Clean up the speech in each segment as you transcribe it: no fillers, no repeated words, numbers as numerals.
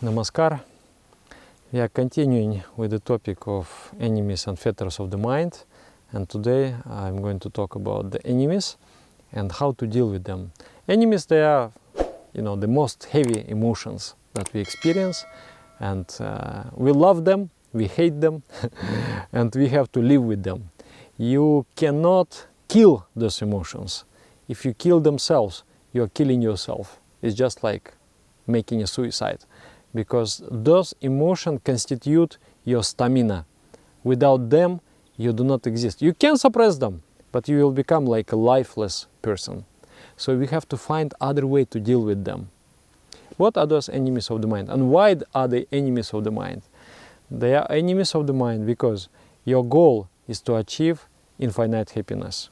Namaskar. We are continuing with the topic of enemies and fetters of the mind, and today I'm going to talk about the enemies and how to deal with them. Enemies, they are, the most heavy emotions that we experience, and we love them, we hate them, and we have to live with them. You cannot kill those emotions. If you kill themselves, you are killing yourself. It's just like making a suicide, because those emotions constitute your stamina. Without them, you do not exist. You can suppress them, but you will become like a lifeless person. So we have to find other way to deal with them. What are those enemies of the mind, and why are they enemies of the mind? They are enemies of the mind because your goal is to achieve infinite happiness.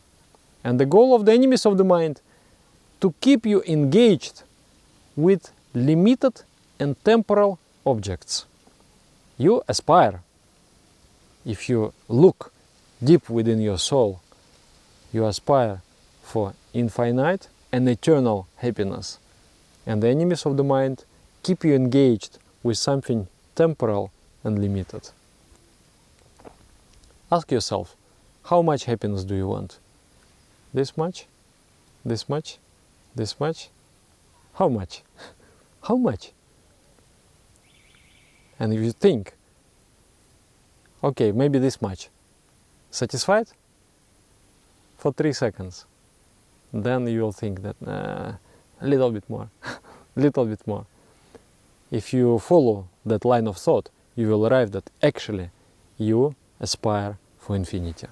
And the goal of the enemies of the mind to keep you engaged with limited and temporal objects. You aspire. If you look deep within your soul, you aspire for infinite and eternal happiness. And the enemies of the mind keep you engaged with something temporal and limited. Ask yourself, how much happiness do you want? This much? This much? This much? How much? How much? And if you think, okay, maybe this much, satisfied? For 3 seconds. Then you will think that, a little bit more, little bit more. If you follow that line of thought, you will arrive that actually you aspire for infinity.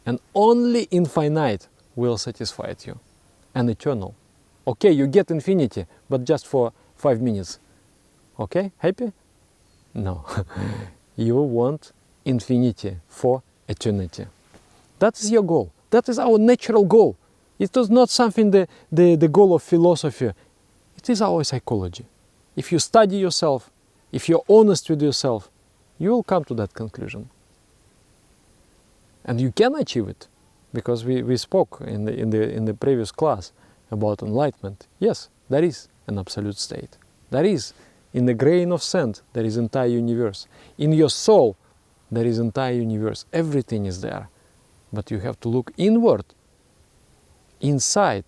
And only infinite will satisfy you, and eternal. Okay, you get infinity, but just for 5 minutes. Okay, happy? No. You want infinity for eternity. That is your goal. That is our natural goal. It is not something the goal of philosophy. It is our psychology. If you study yourself, if you're honest with yourself, you will come to that conclusion. And you can achieve it, because we spoke in the previous class about enlightenment. Yes, there is an absolute state. There is. In the grain of sand, there is entire universe. In your soul, there is entire universe. Everything is there. But you have to look inward, inside.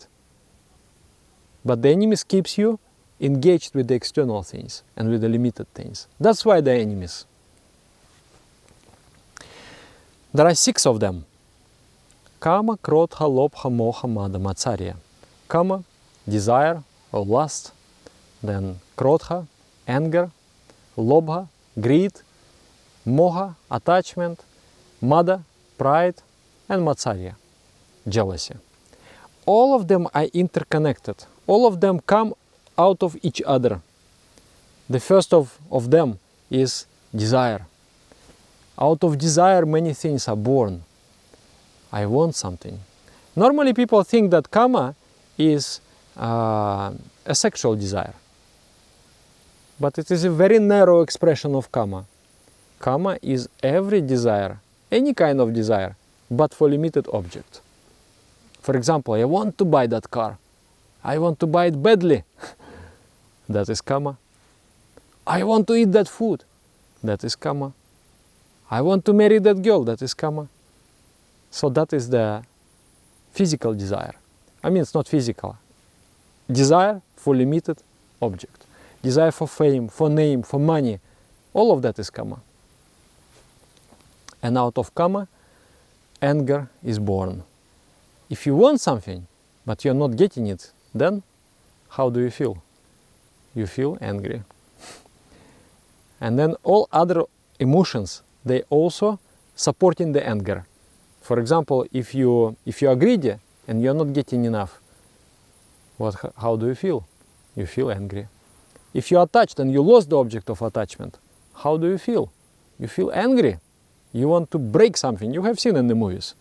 But the enemies keeps you engaged with the external things and with the limited things. That's why they're enemies. There are 6 of them. Kama, krodha, lobha, moha, mada, matsarya. Kama, desire or lust. Then krodha, anger. Lobha, greed. Moha, attachment. Mada, pride. And matsarya, jealousy. All of them are interconnected. All of them come out of each other. The first of them is desire. Out of desire, many things are born. I want something. Normally people think that kama is a sexual desire. But it is a very narrow expression of kama. Kama is every desire, any kind of desire, but for limited object. For example, I want to buy that car. I want to buy it badly. That is kama. I want to eat that food. That is kama. I want to marry that girl. That is kama. So that is the physical desire. I mean, it's not physical. Desire for limited object. Desire for fame, for name, for money. All of that is kama. And out of kama, anger is born. If you want something, but you're not getting it, then how do you feel? You feel angry. And then all other emotions, they also supporting the anger. For example, if you are greedy and you're not getting enough, how do you feel? You feel angry. If you are attached and you lost the object of attachment, how do you feel? You feel angry. You want to break something. You have seen in the movies.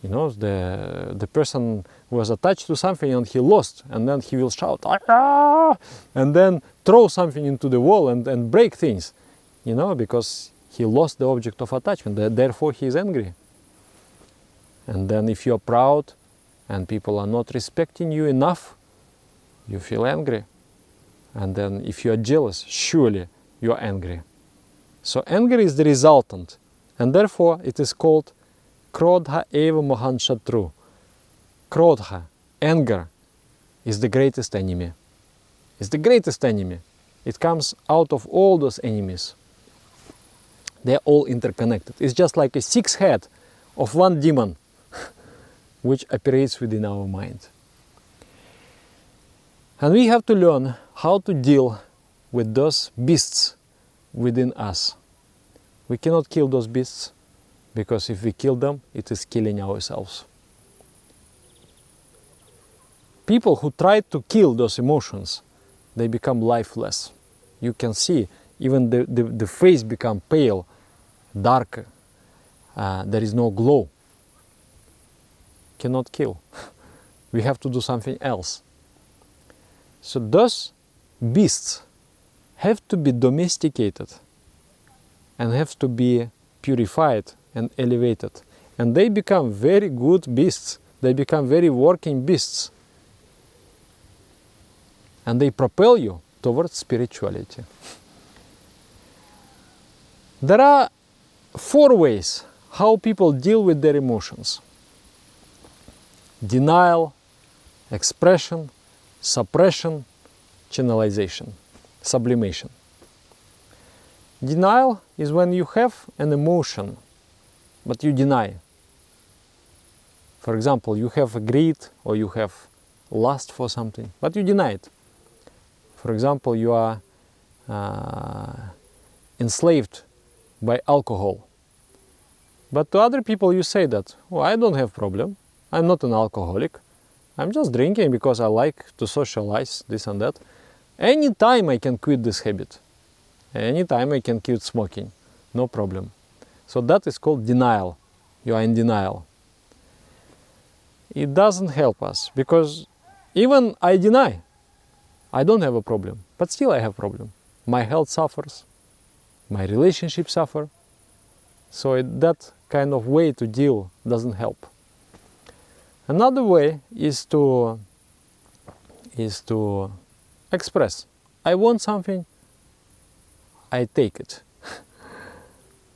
The person was attached to something and he lost, and then he will shout, "Ah!" and then throw something into the wall and break things, because he lost the object of attachment. Therefore he is angry. And then if you are proud and people are not respecting you enough, you feel angry. And then if you are jealous, surely you are angry. So anger is the resultant, and therefore it is called Krodha eva mohan shatru. Krodha, anger, is the greatest enemy. It's the greatest enemy. It comes out of all those enemies. They're all interconnected. It's just like a six head of one demon which operates within our mind. And we have to learn how to deal with those beasts within us. We cannot kill those beasts, because if we kill them, it is killing ourselves. People who try to kill those emotions, they become lifeless. You can see even the face become pale, darker. There is no glow. Cannot kill. We have to do something else. So those beasts have to be domesticated and have to be purified and elevated. And they become very good beasts. They become very working beasts. And they propel you towards spirituality. There are 4 ways how people deal with their emotions: denial, expression, suppression, channelization, sublimation. Denial is when you have an emotion, but you deny. For example, you have a greed or you have lust for something, but you deny it. For example, you are enslaved by alcohol. But to other people you say that, oh, I don't have problem, I'm not an alcoholic, I'm just drinking because I like to socialize, this and that. Anytime I can quit this habit. Anytime I can quit smoking, no problem. So that is called denial. You are in denial. It doesn't help us, because even I deny, I don't have a problem, but still I have a problem. My health suffers, my relationships suffer. So that kind of way to deal doesn't help. Another way is to express. I want something, I take it.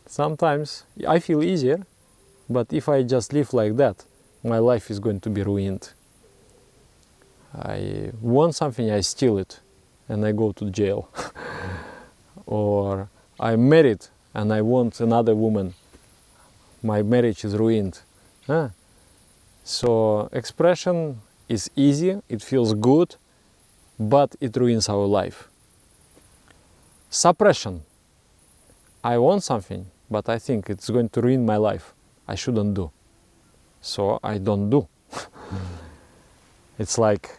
Sometimes I feel easier, but if I just live like that, my life is going to be ruined. I want something, I steal it, and I go to jail. Or I'm married and I want another woman, my marriage is ruined. So expression is easy, it feels good, but it ruins our life. Suppression. I want something, but I think it's going to ruin my life. I shouldn't do. So I don't do. It's like,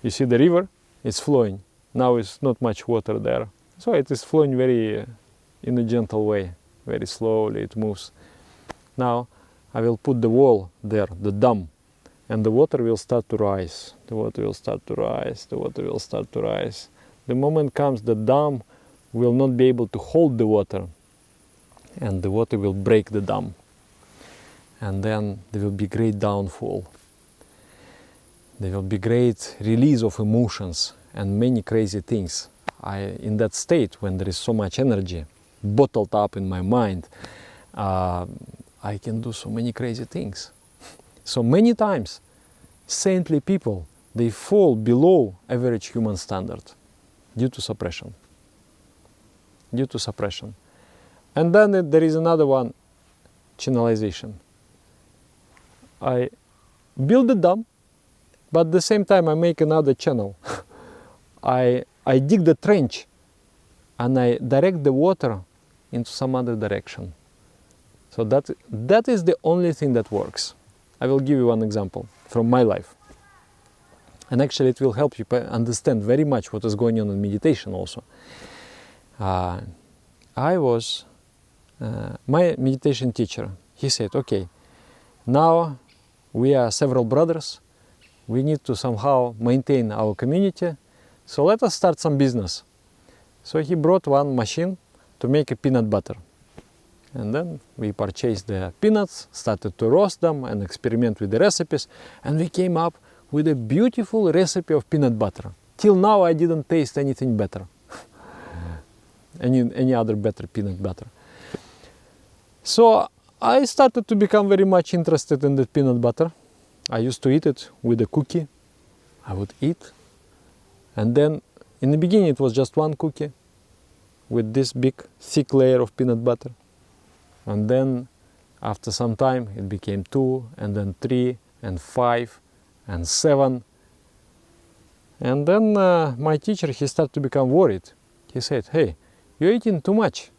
you see the river, it's flowing. Now it's not much water there. So it is flowing very in a gentle way, very slowly it moves. Now I will put the wall there, the dam, and the water will start to rise. The water will start to rise, the water will start to rise. The moment comes, the dam will not be able to hold the water, and the water will break the dam. And then there will be great downfall. There will be great release of emotions and many crazy things. In that state, when there is so much energy bottled up in my mind, I can do so many crazy things. So many times, saintly people, they fall below average human standard due to suppression. Due to suppression. And then there is another one, channelization. I build a dam, but at the same time I make another channel. I dig the trench and I direct the water into some other direction. So that is the only thing that works. I will give you one example from my life. And actually it will help you understand very much what is going on in meditation also. My meditation teacher, he said, okay, now we are several brothers, we need to somehow maintain our community, so let us start some business. So he brought one machine to make a peanut butter. And then we purchased the peanuts, started to roast them and experiment with the recipes, and we came up with a beautiful recipe of peanut butter. till now I didn't taste anything better. any other better peanut butter. So I started to become very much interested in the peanut butter. I used to eat it with a cookie. I would eat. And then in the beginning it was just one cookie with this big thick layer of peanut butter. And then after some time it became 2, and then 3, and 5, and 7. And then my teacher, he started to become worried. He said, hey, you're eating too much.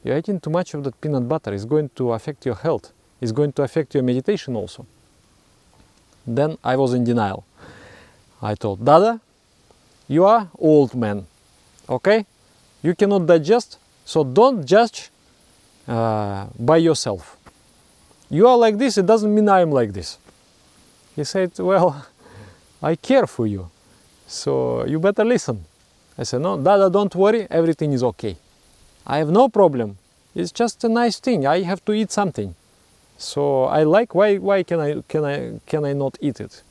You're eating too much of that peanut butter. It's going to affect your health. It's going to affect your meditation also. Then I was in denial. I told, Dada, you are old man, okay? You cannot digest, so don't judge by yourself. You are like this, it doesn't mean I am like this. He said, well, I care for you, so you better listen. I said, no, Dada, don't worry, everything is okay. I have no problem. It's just a nice thing. I have to eat something. So I like, why can I not eat it?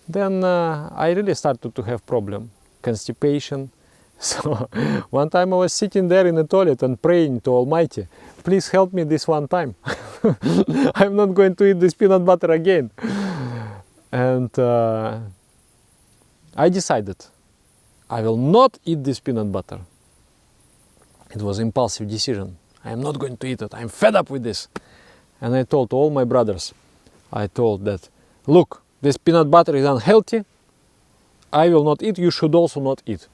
Then I really started to have problem, constipation. So one time I was sitting there in the toilet and praying to Almighty, please help me this one time. I'm not going to eat this peanut butter again. And I decided I will not eat this peanut butter. It was an impulsive decision. I am not going to eat it. I'm fed up with this. And I told all my brothers, I told that, look, this peanut butter is unhealthy. I will not eat. You should also not eat.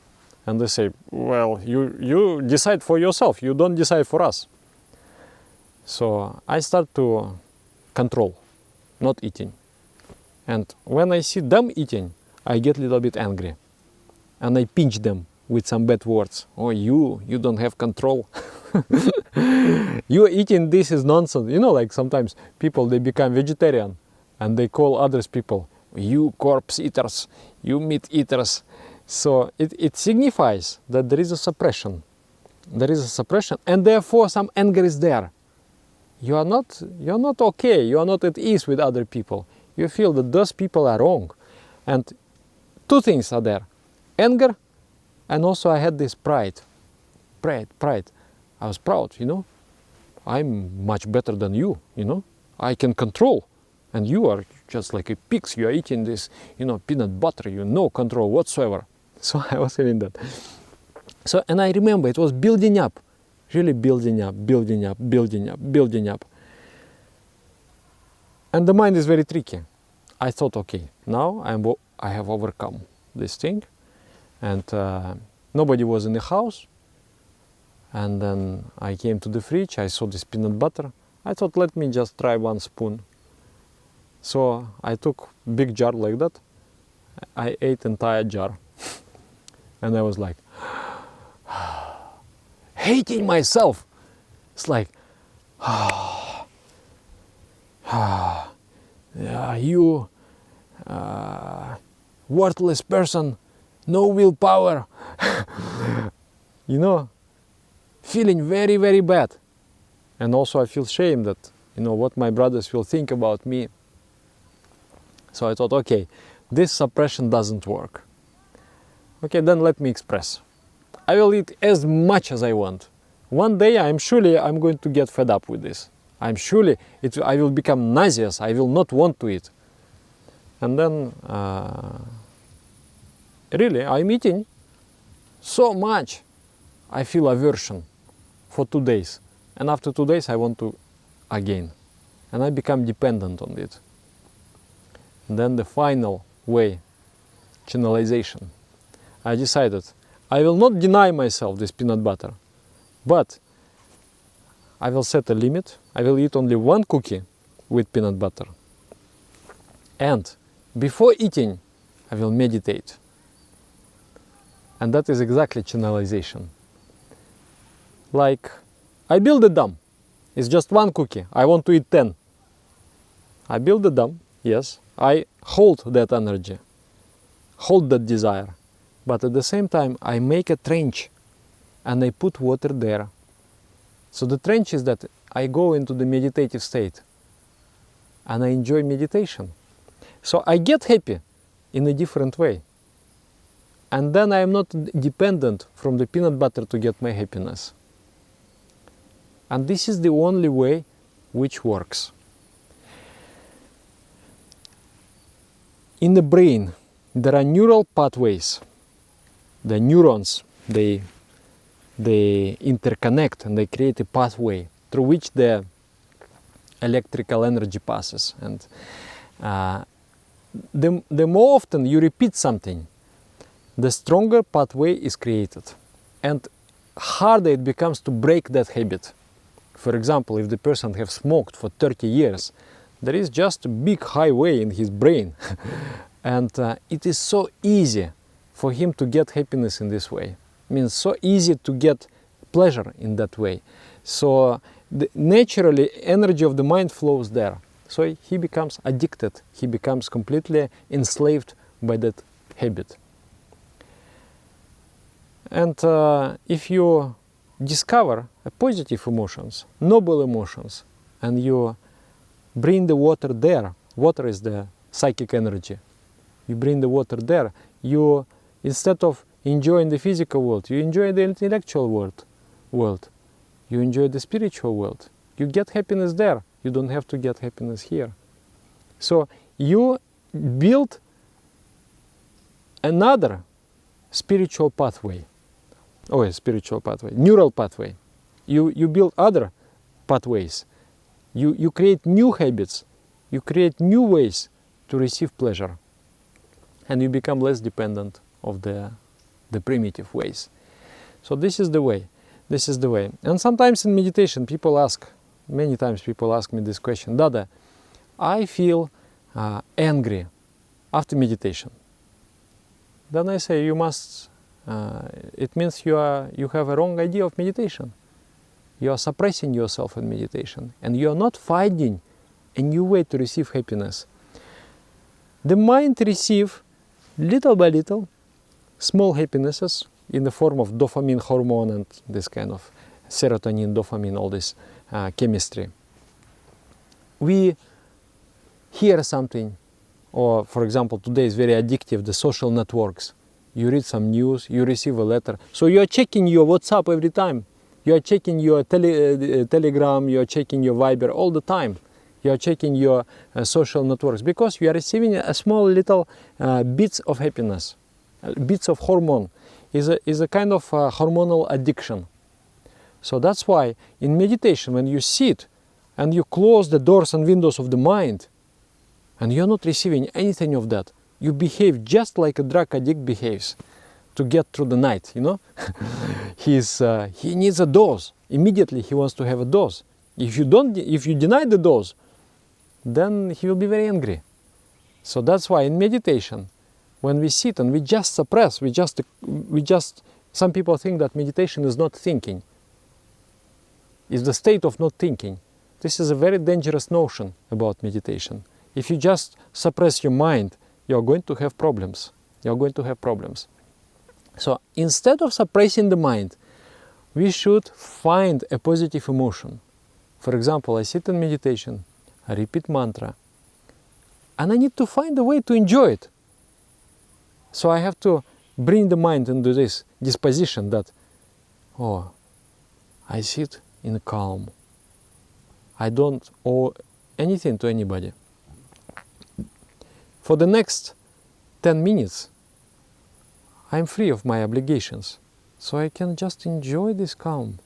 And they say, well, you decide for yourself. You don't decide for us. So I start to control, not eating. And when I see them eating, I get a little bit angry. And I pinch them with some bad words. Oh, you don't have control. You eating this is nonsense. You know, like sometimes people, they become vegetarian and they call others people, you corpse eaters, you meat eaters. So it signifies that there is a suppression. There is a suppression, and therefore some anger is there. You are not okay. You are not at ease with other people. You feel that those people are wrong. And two things are there: anger, and also I had this pride. Pride. I was proud, you know. I'm much better than you, you know. I can control, and you are just like a pig. You are eating this, you know, peanut butter. You no control whatsoever. So I was feeling that. So, and I remember it was building up, really building up. And the mind is very tricky. I thought, okay, now I have overcome this thing, and nobody was in the house. And then I came to the fridge, I saw this peanut butter. I thought, let me just try one spoon. So I took big jar like that. I ate entire jar. And I was like, hating myself. It's like, you worthless person, no willpower. You know, feeling very, very bad. And also I feel shame that, you know, what my brothers will think about me. So I thought, okay, this suppression doesn't work. Okay, then let me express. I will eat as much as I want. One day I'm going to get fed up with this. I will become nauseous. I will not want to eat. And then, really, I'm eating so much. I feel aversion for 2 days. And after 2 days, I want to again. And I become dependent on it. And then the final way, channelization. I decided I will not deny myself this peanut butter, but I will set a limit. I will eat only one cookie with peanut butter. And before eating, I will meditate. And that is exactly channelization. Like, I build a dam. It's just one cookie. I want to eat 10. I build a dam, yes. I hold that energy, hold that desire. But at the same time, I make a trench and I put water there. So the trench is that I go into the meditative state and I enjoy meditation. So I get happy in a different way. and then I am not dependent from the peanut butter to get my happiness. And this is the only way which works. In the brain, there are neural pathways. The neurons, they interconnect and they create a pathway through which the electrical energy passes. And the more often you repeat something, the stronger pathway is created, and harder it becomes to break that habit. For example, if the person has smoked for 30 years, there is just a big highway in his brain, and it is so easy for him to get happiness in this way. It means so easy to get pleasure in that way. So naturally, energy of the mind flows there. So he becomes addicted. He becomes completely enslaved by that habit. And if you discover positive emotions, noble emotions, and you bring the water there, water is the psychic energy, you bring the water there, you, instead of enjoying the physical world, you enjoy the intellectual world, you enjoy the spiritual world, you get happiness there, you don't have to get happiness here. So you build another spiritual pathway, neural pathway. You build other pathways. You create new habits. You create new ways to receive pleasure. And you become less dependent of the primitive ways. So this is the way. This is the way. And sometimes in meditation many times people ask me this question, Dada, I feel angry after meditation. Then I say, you must, it means you have a wrong idea of meditation. You are suppressing yourself in meditation, and you are not finding a new way to receive happiness. The mind receives, little by little, small happinesses in the form of dopamine hormone and this kind of serotonin, dopamine, all this chemistry. We hear something, or for example, today is very addictive, the social networks. You read some news, you receive a letter. So you are checking your WhatsApp every time. You are checking your Telegram, you are checking your Viber all the time. You are checking your social networks because you are receiving a small little bits of happiness, bits of hormone. Is a kind of hormonal addiction. So that's why in meditation, when you sit and you close the doors and windows of the mind, and you're not receiving anything of that, you behave just like a drug addict behaves to get through the night, you know. He needs a dose. Immediately he wants to have a dose. If you deny the dose, then he will be very angry. So that's why in meditation, when we sit and we just suppress, some people think that meditation is not thinking. It's the state of not thinking. This is a very dangerous notion about meditation. If you just suppress your mind, you're going to have problems. You're going to have problems. So instead of suppressing the mind, we should find a positive emotion. For example, I sit in meditation, I repeat mantra, and I need to find a way to enjoy it. So I have to bring the mind into this disposition that, oh, I sit in calm. I don't owe anything to anybody. For the next 10 minutes, I'm free of my obligations. So I can just enjoy this calm.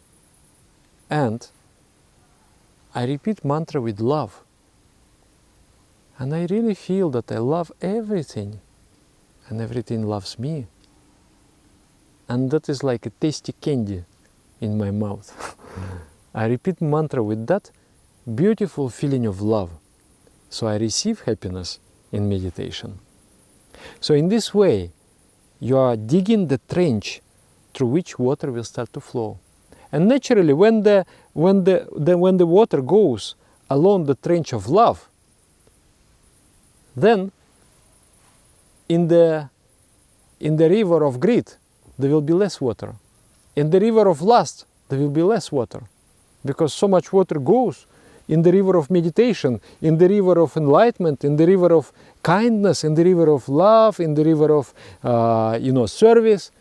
And I repeat mantra with love. And I really feel that I love everything. And everything loves me. And that is like a tasty candy in my mouth. I repeat mantra with that beautiful feeling of love. So I receive happiness in meditation. So in this way, you are digging the trench through which water will start to flow. And naturally, when the water goes along the trench of love, then in the river of greed, there will be less water. In the river of lust, there will be less water. Because so much water goes in the river of meditation, in the river of enlightenment, in the river of kindness, in the river of love, in the river of service.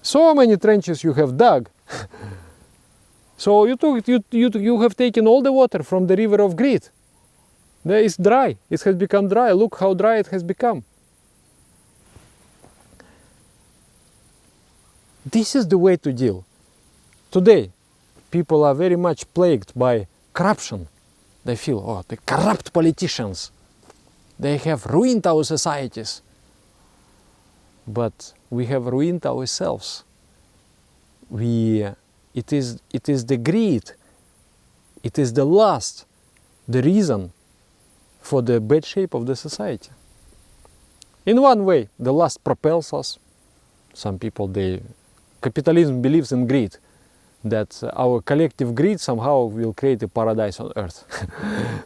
So many trenches you have dug. So you have taken all the water from the river of greed. It's dry. It has become dry. Look how dry it has become. This is the way to deal. Today, people are very much plagued by corruption. They feel, oh, the corrupt politicians, they have ruined our societies. But we have ruined ourselves. It is the greed, it is the lust, the reason for the bad shape of the society. In one way, the lust propels us. Some people, capitalism believes in greed, that our collective greed somehow will create a paradise on earth.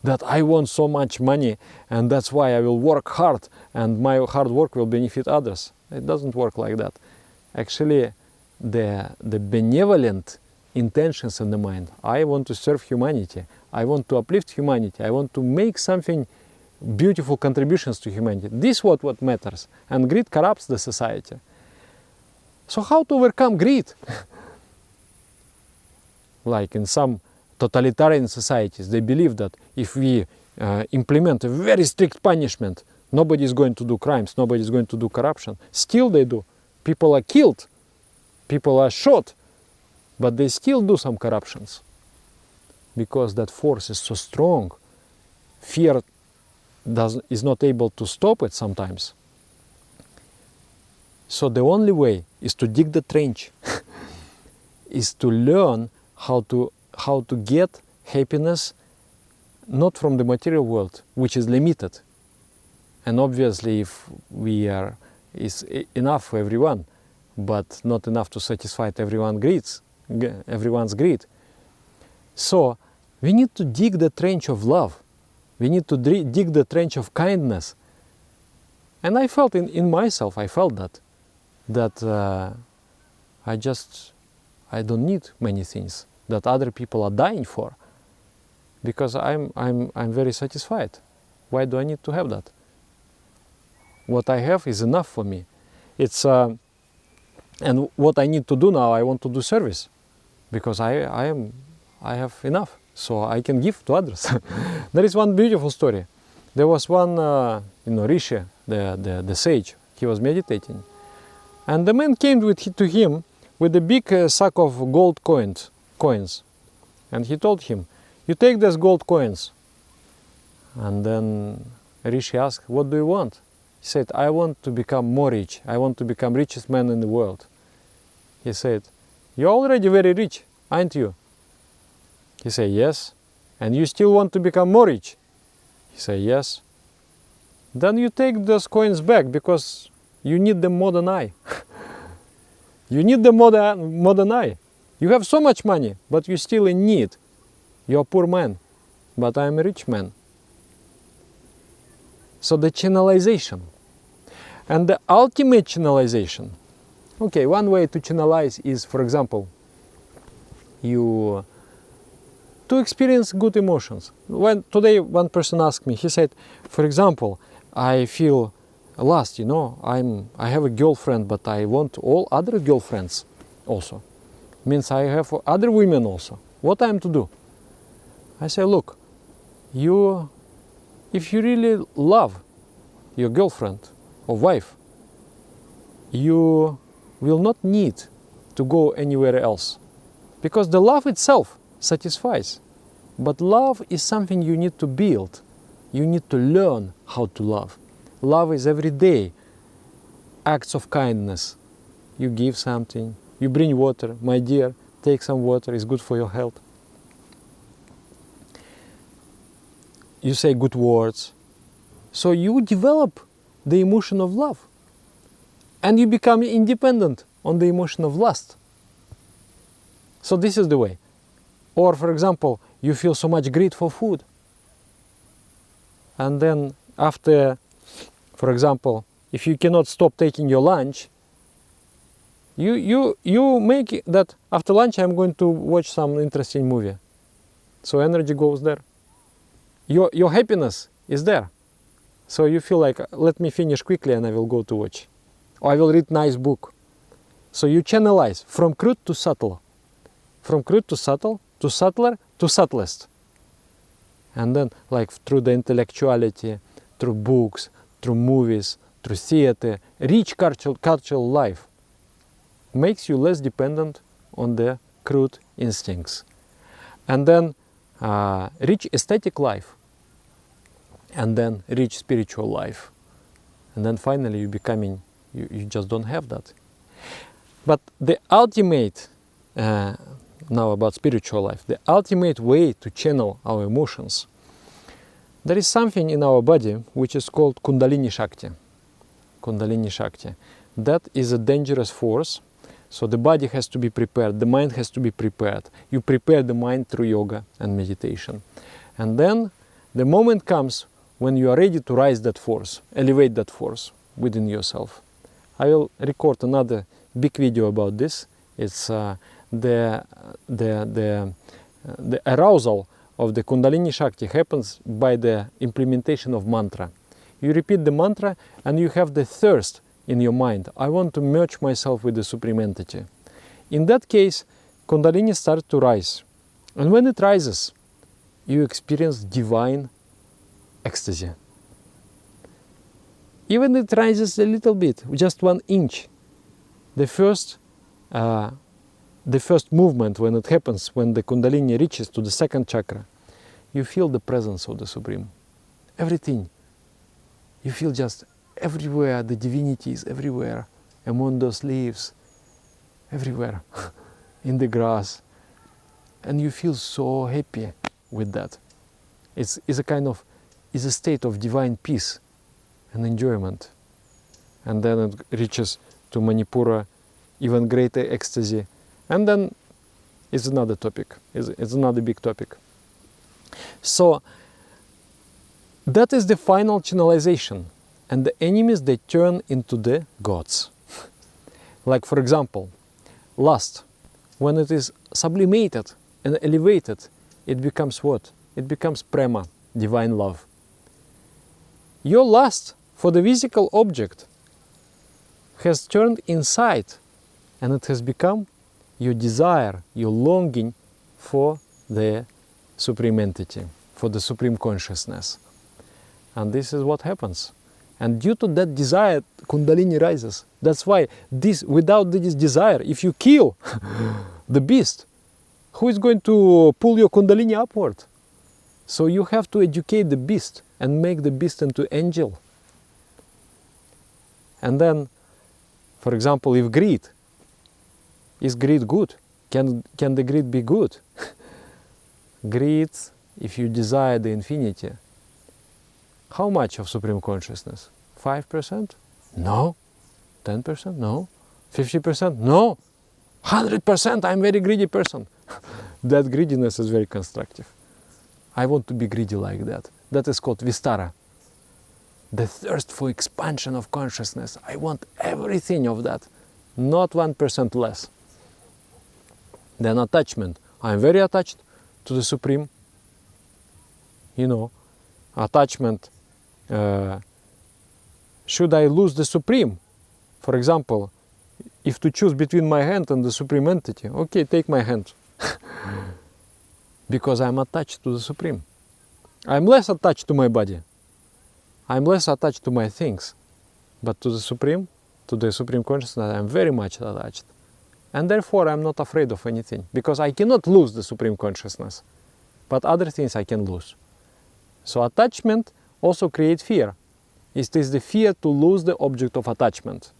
That I want so much money and that's why I will work hard and my hard work will benefit others. It doesn't work like that. Actually, the benevolent intentions in the mind, I want to serve humanity, I want to uplift humanity, I want to make something beautiful contributions to humanity. This is what matters. And greed corrupts the society. So how to overcome greed? Like in some totalitarian societies, they believe that if we implement a very strict punishment, nobody is going to do crimes, nobody is going to do corruption. Still they do. People are killed, people are shot, but they still do some corruptions. Because that force is so strong, fear is not able to stop it sometimes. So the only way is to dig the trench, is to learn how to get happiness not from the material world, which is limited. And obviously if is enough for everyone, but not enough to satisfy everyone's greed. So we need to dig the trench of love. We need to dig the trench of kindness. And I felt in myself, I felt that I don't need many things that other people are dying for, because I'm very satisfied. Why do I need to have that? What I have is enough for me. And what I need to do now, I want to do service, because I have enough, so I can give to others. There is one beautiful story. There was one Rishi, the sage. He was meditating, and the man came to him with a big sack of gold coins, and he told him, "You take these gold coins." And then Rishi asked, "What do you want?" He said, "I want to become more rich. I want to become richest man in the world." He said, "You're already very rich, aren't you?" He said, "Yes." "And you still want to become more rich?" He said, "Yes." "Then you take those coins back, because you need them more than I." You need them more than I. You have so much money, but you're still in need. You're a poor man, but I'm a rich man. So the channelization. And the ultimate channelization. Okay, one way to channelize is, for example, to experience good emotions. Today one person asked me, he said, for example, I feel lust, I have a girlfriend, but I want all other girlfriends also. Means I have other women also. What I am to do? I say, look, if you really love your girlfriend or wife, you will not need to go anywhere else, because the love itself satisfies. But love is something you need to build. You need to learn how to love. Love is everyday acts of kindness. You give something, you bring water, my dear, take some water, it's good for your health. You say good words. So you develop the emotion of love. And you become independent on the emotion of lust. So this is the way. Or for example, you feel so much greed for food. And then after, for example, if you cannot stop taking your lunch, you make that after lunch I'm going to watch some interesting movie. so energy goes there. Your happiness is there. So you feel like, let me finish quickly and I will go to watch. Or I will read nice book. So you channelize from crude to subtle. From crude to subtle, to subtler, to subtlest. And then like through the intellectuality, through books, through movies, through theater, rich cultural life makes you less dependent on the crude instincts. And then rich aesthetic life. And then rich spiritual life. And then finally you just don't have that. But the ultimate, now about spiritual life, the ultimate way to channel our emotions, there is something in our body which is called Kundalini shakti. Kundalini shakti. That is a dangerous force. So the body has to be prepared, the mind has to be prepared. You prepare the mind through yoga and meditation. And then the moment comes when you are ready to rise that force, elevate that force within yourself. I will record another big video about this. It's the arousal of the Kundalini Shakti happens by the implementation of mantra. You repeat the mantra and you have the thirst in your mind. I want to merge myself with the Supreme Entity. In that case, Kundalini starts to rise. And when it rises, you experience divine ecstasy. Even it rises a little bit, just 1 inch. The first movement when it happens, when the Kundalini reaches to the second chakra, you feel the presence of the Supreme. Everything. You feel just everywhere, the divinity is everywhere, among those leaves, everywhere, in the grass. And you feel so happy with that. It's a state of divine peace and enjoyment. And then it reaches to Manipura, even greater ecstasy. And then it's another topic, it's another big topic. So that is the final channelization. And the enemies, they turn into the gods. Like for example, lust. When it is sublimated and elevated, it becomes what? It becomes prema, divine love. Your lust for the physical object has turned inside, and it has become your desire, your longing for the Supreme Entity, for the Supreme Consciousness. And this is what happens. And due to that desire, Kundalini rises. That's why without this desire, if you kill the beast, who is going to pull your Kundalini upward? So you have to educate the beast and make the beast into angel. And then, for example, if greed, is greed good? Can the greed be good? Greed, if you desire the infinity, how much of Supreme Consciousness? 5%? No. 10%? No. 50%? No. 100%, I'm a very greedy person. That greediness is very constructive. I want to be greedy like that. That is called Vistara. The thirst for expansion of consciousness. I want everything of that, not 1% less. Then attachment. I'm very attached to the Supreme. You know, attachment. Should I lose the Supreme? For example, if to choose between my hand and the Supreme Entity, okay, take my hand. Because I'm attached to the Supreme. I'm less attached to my body. I'm less attached to my things. But to the Supreme Consciousness, I'm very much attached. And therefore, I'm not afraid of anything. Because I cannot lose the Supreme Consciousness. But other things I can lose. So attachment also creates fear. It is the fear to lose the object of attachment.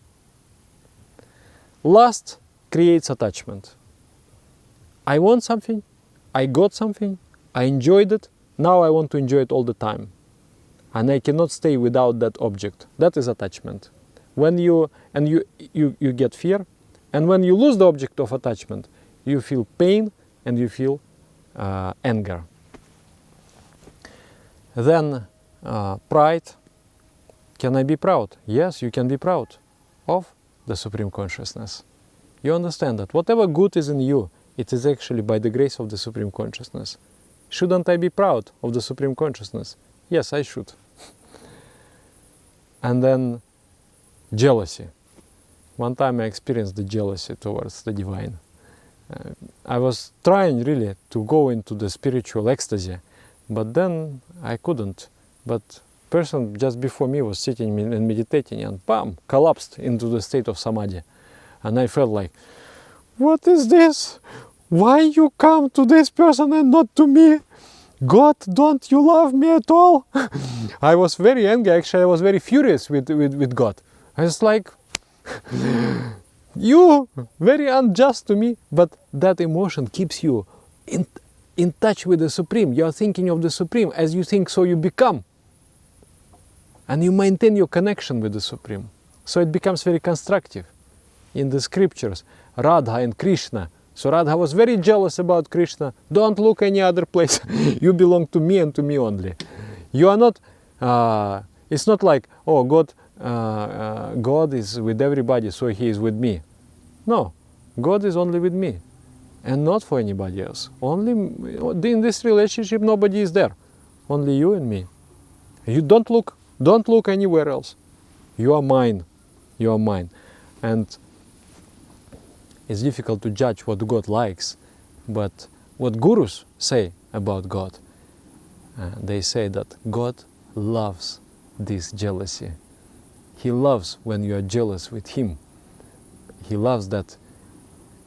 Lust creates attachment. I want something, I got something, I enjoyed it, now I want to enjoy it all the time. And I cannot stay without that object. That is attachment. When you get fear, and when you lose the object of attachment, you feel pain and you feel anger. Then pride. Can I be proud? Yes, you can be proud of the Supreme Consciousness. You understand that whatever good is in you, it is actually by the grace of the Supreme Consciousness. Shouldn't I be proud of the Supreme Consciousness? Yes, I should. And then jealousy. One time I experienced the jealousy towards the divine. I was trying really to go into the spiritual ecstasy, but then I couldn't. But person just before me was sitting and meditating and bam, collapsed into the state of samadhi. And I felt like, what is this? Why you come to this person and not to me? God, don't you love me at all? I was very angry, actually I was very furious with God. I was like, you very unjust to me, but that emotion keeps you in touch with the Supreme. You are thinking of the Supreme. As you think, so you become. And you maintain your connection with the Supreme. So it becomes very constructive. In the scriptures, Radha and Krishna. So Radha was very jealous about Krishna. Don't look any other place. You belong to me and to me only. You are not, it's not like, oh, God is with everybody, so he is with me. No, God is only with me and not for anybody else. Only in this relationship, nobody is there. Only you and me. You don't look anywhere else. You are mine. You are mine. And it's difficult to judge what God likes, but what gurus say about God, they say that God loves this jealousy. He loves when you are jealous with Him. He loves that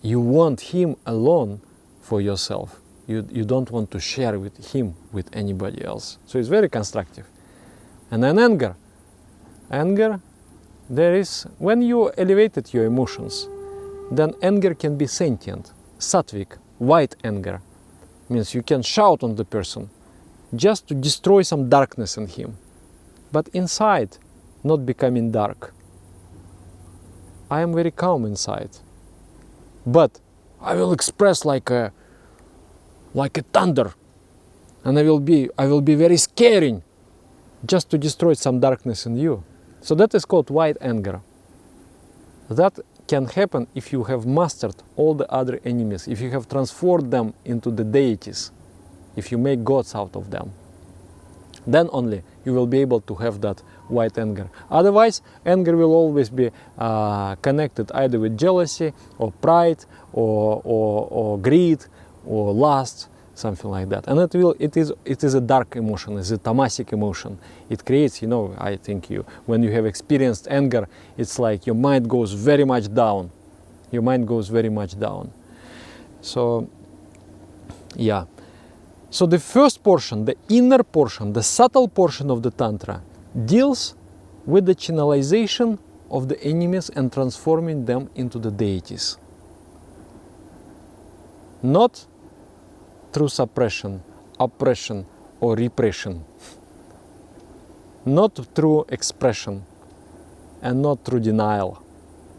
you want Him alone for yourself. You don't want to share with Him with anybody else. So it's very constructive. And then anger. Anger, there is, when you elevated your emotions, then anger can be sentient, sattvic, white anger. Means you can shout on the person just to destroy some darkness in him. But inside, not becoming dark. I am very calm inside. But I will express like a thunder. And I will be very scaring just to destroy some darkness in you. So that is called white anger. That can happen if you have mastered all the other enemies, if you have transformed them into the deities, if you make gods out of them. Then only you will be able to have that white anger. Otherwise, anger will always be connected either with jealousy, or pride, or greed, or lust, something like that. And it is a dark emotion, it's a tamasic emotion. It creates, I think when you have experienced anger, it's like your mind goes very much down. Your mind goes very much down. So, yeah. So the first portion, the inner portion, the subtle portion of the Tantra, deals with the channelization of the enemies and transforming them into the deities. Not through suppression, oppression, or repression. Not through expression and not through denial,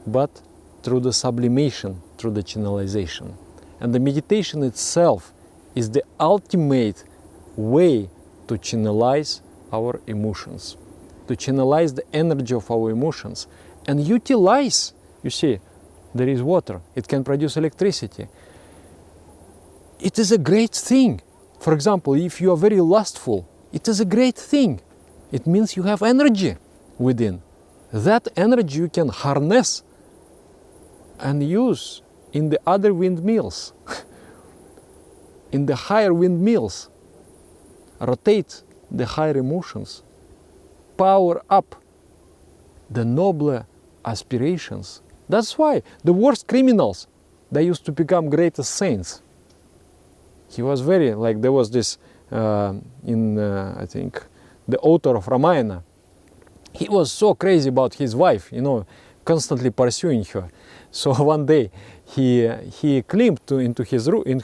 but through the sublimation, through the channelization. And the meditation itself is the ultimate way to channelize our emotions, to channelize the energy of our emotions and utilize, you see, there is water, it can produce electricity. It is a great thing. For example, if you are very lustful, it is a great thing. It means you have energy within. That energy you can harness and use in the other windmills, in the higher windmills. Rotate the higher emotions. Power up the nobler aspirations. That's why the worst criminals, they used to become greatest saints. He was very, there was this, I think, the author of Ramayana. He was so crazy about his wife, constantly pursuing her. So one day, he climbed in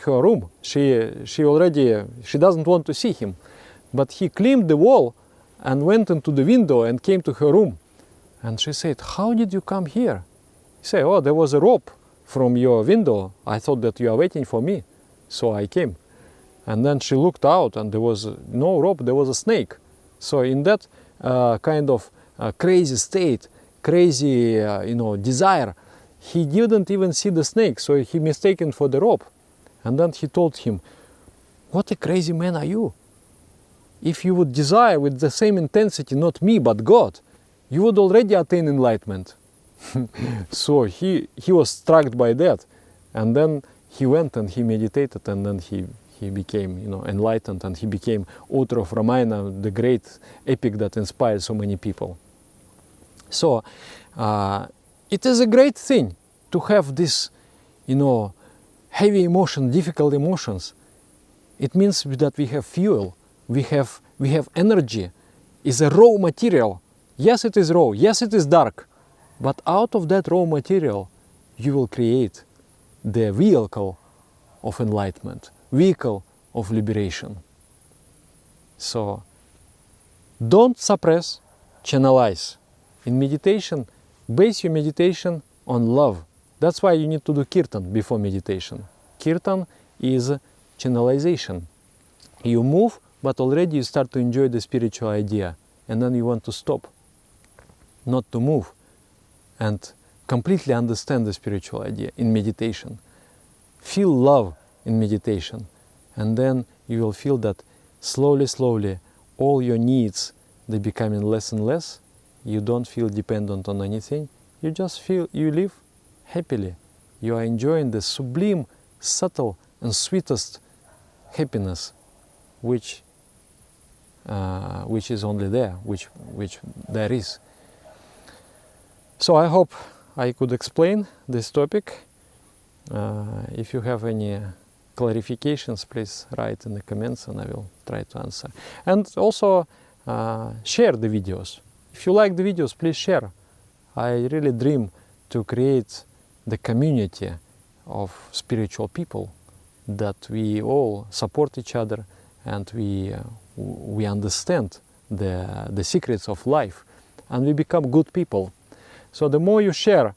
her room. She doesn't want to see him. But he climbed the wall and went into the window and came to her room. And she said, "How did you come here?" He said, "Oh, there was a rope from your window. I thought that you are waiting for me. So I came." And then she looked out and there was no rope, there was a snake. So in that kind of crazy state, crazy desire, he didn't even see the snake, so he mistaken for the rope. And then he told him, what a crazy man are you? If you would desire with the same intensity, not me, but God, you would already attain enlightenment. So he was struck by that, and then he went and he meditated, and then he became, you know, enlightened, and he became author of Ramayana, the great epic that inspired so many people. So it is a great thing to have this, you know, heavy emotion, difficult emotions. It means that we have fuel, we have energy. It's a raw material. Yes, it is raw. Yes, it is dark. But out of that raw material, you will create the vehicle of enlightenment, vehicle of liberation. So don't suppress, channelize. In meditation, base your meditation on love. That's why you need to do kirtan before meditation. Kirtan is channelization. You move, but already you start to enjoy the spiritual idea, and then you want to stop, not to move, and completely understand the spiritual idea in meditation. Feel love in meditation, and then you will feel that slowly all your needs, they becoming less and less. You don't feel dependent on anything. You just feel you live happily. You are enjoying the sublime, subtle and sweetest happiness which is only there, which there is. So I hope I could explain this topic. If you have any clarifications, please write in the comments and I will try to answer. And also share the videos. If you like the videos, please share. I really dream to create the community of spiritual people, that we all support each other and we understand the secrets of life and we become good people. So the more you share,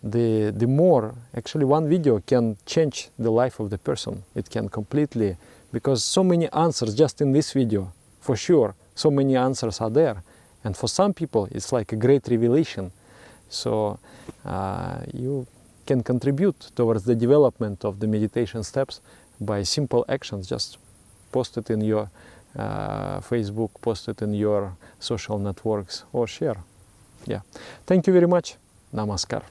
the more actually one video can change the life of the person. It can completely, because so many answers just in this video, for sure, so many answers are there. And for some people, it's like a great revelation. So you can contribute towards the development of the meditation steps by simple actions. Just post it in your Facebook, post it in your social networks, or share. Yeah. Thank you very much. Namaskar.